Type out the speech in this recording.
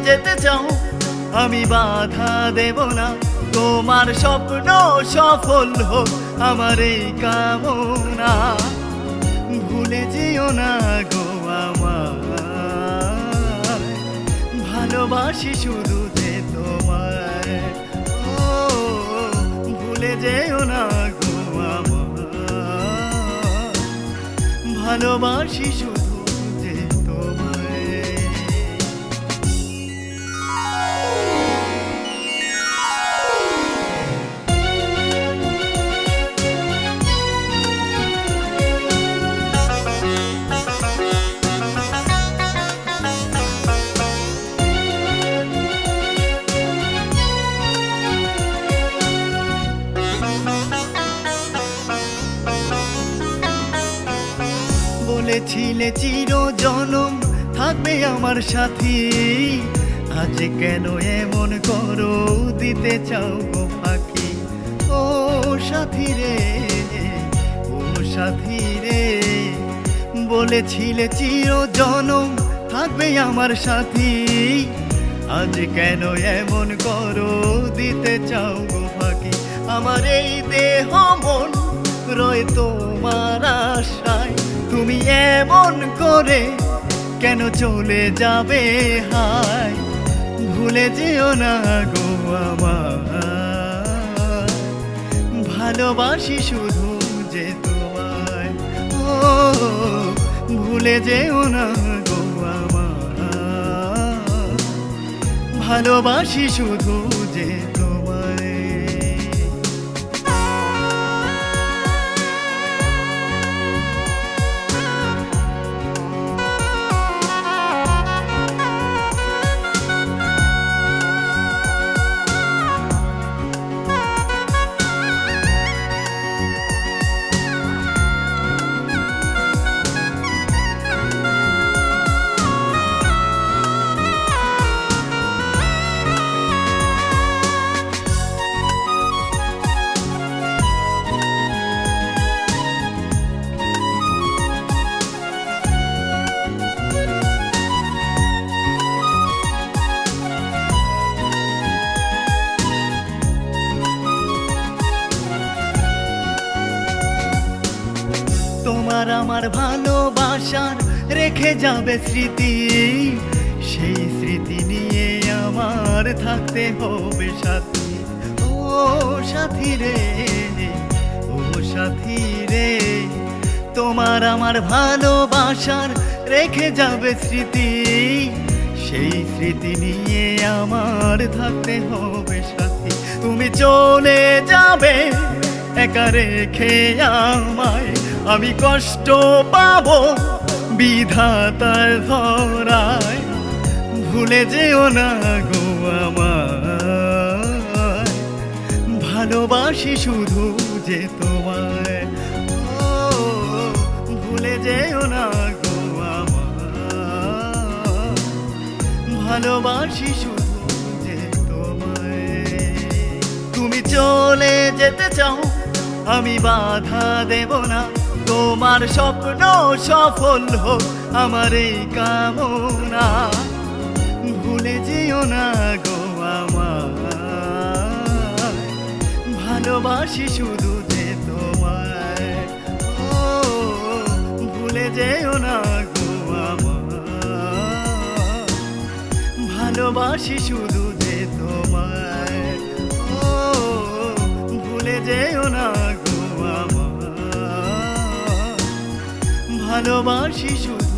যেতে চাও আমি বাধা দেব না, তোমার স্বপ্ন সফল হোক আমার এই কামনা। ভুলে যেও না গো আমায়, ভালোবাসি শুধু যে তোমায়। ও ভুলে যেও না গো আমায়, ভালোবাসি শুধু যে তোমায়। বলেছিলে চিরজনম থাকবে আমার সাথী, আজ কেন এমন করো দিতে চাও গো ফাঁকি। ও সাথী রে, ও সাথী রে, বলেছিলে চিরজনম থাকবে আমার সাথী, আজ কেন এমন করো দিতে চাও গো ফাঁকি। আমার এই দেহ মন রয়ে তোমার আশায়, তুমি এমন করে কেন চলে যাবে হায়। ভুলে যেও না গো আমায়, ভালোবাসি শুধু যে তোমায়। ও ভুলে যেও না গো আমায়, ভালোবাসি শুধু যে তোমায়। তোমার আমার ভালোবাসার রেখে যাবে স্মৃতি, সেই স্মৃতি নিয়ে আমার থাকতে হবে সাথী। ও সাথী রে, ও সাথী রে, তোমার আমার ভালোবাসার রেখে যাবে স্মৃতি, সেই স্মৃতি নিয়ে আমার থাকতে হবে সাথী। তুমি চলে যাবে একা রেখে আমায়, আমি কষ্ট পাবো বিধাতার ধরায়। ভুলে যেও না গো আমায়, ভালোবাসি শুধু যে তোমায়। ও ভুলে যেও না গো আমায়, ভালোবাসি শুধু যে তোমায়। তুমি চলে যেতে চাও আমি বাধা দেব না, তোমার স্বপ্ন সফল হোক আমার এই কামনা। ভুলে যেও না গো আমায়, ভালোবাসি শুধু যে তোমায়। ও ভুলে যেও না গো আমায়, ভালোবাসি শুধু যে তোমায়। ও ভুলে যেও না গো আমায়, ভালোবাসি শুধু